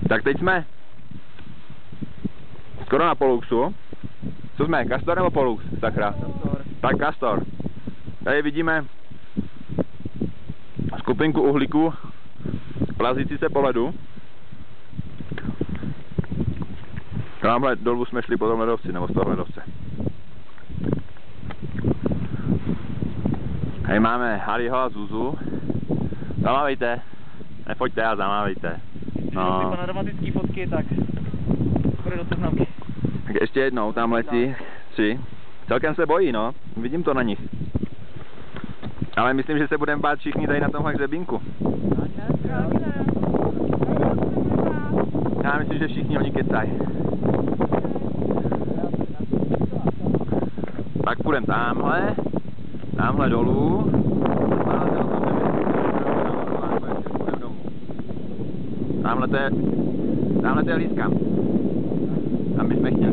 Tak teď jsme skoro na Poluxu. Co jsme, Castor nebo Polux, sakra? Castor. Tak Castor. Tady vidíme skupinku uhlíků plazící se po ledu. Tamhle dolů jsme šli po tom ledovci, nebo z toho ledovce. Tady máme Harryho a Zuzu. Zamávejte. Nefoďte a zamávejte. No. Když panoramatický fotky, tak bude do seznamky. Tak ještě jednou, tamhle ti 3. Celkem se bojí, no. Vidím to na nich. Ale myslím, že se budeme bát všichni tady na tomhle hřebínku. Já myslím, že všichni oni kecají. Tak půjdeme tamhle dolů. Tamhle to je lístka. Tam bychom chtěli.